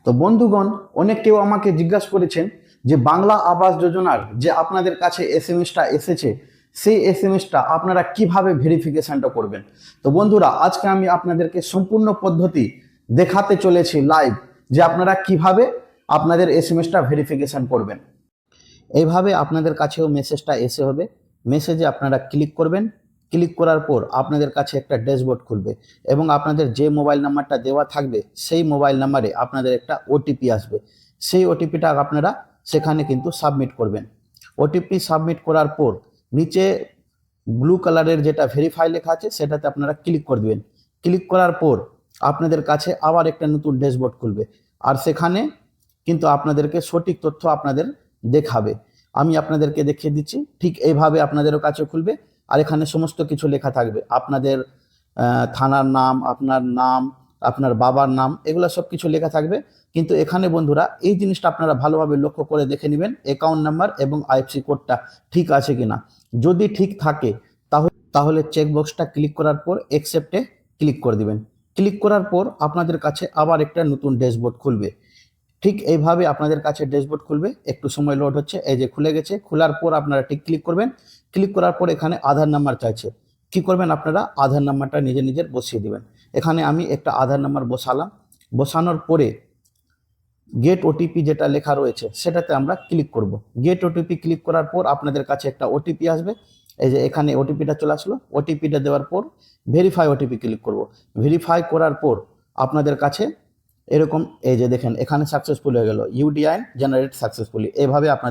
তো বন্ধুগণ, অনেকেও আমাকে জিজ্ঞাসা করেছেন যে বাংলা আবাস যোজনার যে আপনাদের কাছে এসএমএসটা এসেছে, সেই এসএমএসটা আপনারা কিভাবে ভেরিফিকেশনটা করবেন। তো বন্ধুরা, আজকে আমি আপনাদেরকে সম্পূর্ণ পদ্ধতি দেখাতে চলেছি লাইভ, যে আপনারা কিভাবে আপনাদের এসএমএসটা ভেরিফিকেশন করবেন। এইভাবে আপনাদের কাছেও মেসেজটা এসে হবে। মেসেজে আপনারা ক্লিক করবেন। ক্লিক করার পর আপনাদের কাছে একটা ড্যাশবোর্ড খুলবে এবং আপনাদের যে মোবাইল নাম্বারটা দেওয়া থাকবে সেই মোবাইল নাম্বারে আপনাদের একটা ওটিপি আসবে। সেই ওটিপিটা আপনারা সেখানে কিন্তু সাবমিট করবেন। ওটিপি সাবমিট করার পর নিচে ব্লু কালারের যেটা ভেরিফাই লেখা আছে সেটাতে আপনারা ক্লিক করে দেবেন। ক্লিক করার পর আপনাদের কাছে আবার একটা নতুন ড্যাশবোর্ড খুলবে, আর সেখানে কিন্তু আপনাদেরকে সঠিক তথ্য আপনাদের দেখাবে। আমি আপনাদেরকে দেখিয়ে দিচ্ছি, ঠিক এইভাবে আপনাদেরও কাছে খুলবে। আর এখানে সমস্ত কিছু লেখা থাকবে, আপনাদের থানার নাম, আপনার নাম, আপনার বাবার নাম, এগুলো সব কিছু লেখা থাকবে। কিন্তু এখানে বন্ধুরা এই জিনিসটা আপনারা ভালোভাবে লক্ষ্য করে দেখে নেবেন, অ্যাকাউন্ট নাম্বার এবং আইএফসি কোডটা ঠিক আছে কিনা। যদি ঠিক থাকে তাহলে চেকবক্সটা ক্লিক করার পর অ্যাকসেপ্টে ক্লিক করে দিবেন। ক্লিক করার পর আপনাদের কাছে আবার একটা নতুন ড্যাশবোর্ড খুলবে। ঠিক এইভাবে আপনাদের কাছে ড্যাশবোর্ড খুলবে। একটু সময় লোড হচ্ছে, এই যে খুলে গেছে। খোলার পর আপনারা ঠিক ক্লিক করবেন। ক্লিক করার পর এখানে আধার নাম্বার চাইছে। কি করবেন, আপনারা আধার নাম্বারটা নিজের বসিয়ে দিবেন। এখানে আমি একটা আধার নাম্বার বসালাম। বসানোর পরে গেট ওটিপি যেটা লেখা রয়েছে সেটাতে আমরা ক্লিক করব। গেট ওটিপি ক্লিক করার পর আপনাদের কাছে একটা ওটিপি আসবে। এই যে এখানে ওটিপিটা চলে আসলো। ওটিপিটা দেওয়ার পর ভেরিফাই ওটিপি ক্লিক করব। ভেরিফাই করার পর আপনাদের কাছে এরকম এই যে দেখেন এখানে সাকসেসফুল হয়ে গেল, ইউডিআইন জেনারেট সাকসেসফুলি। এভাবে আপনাদের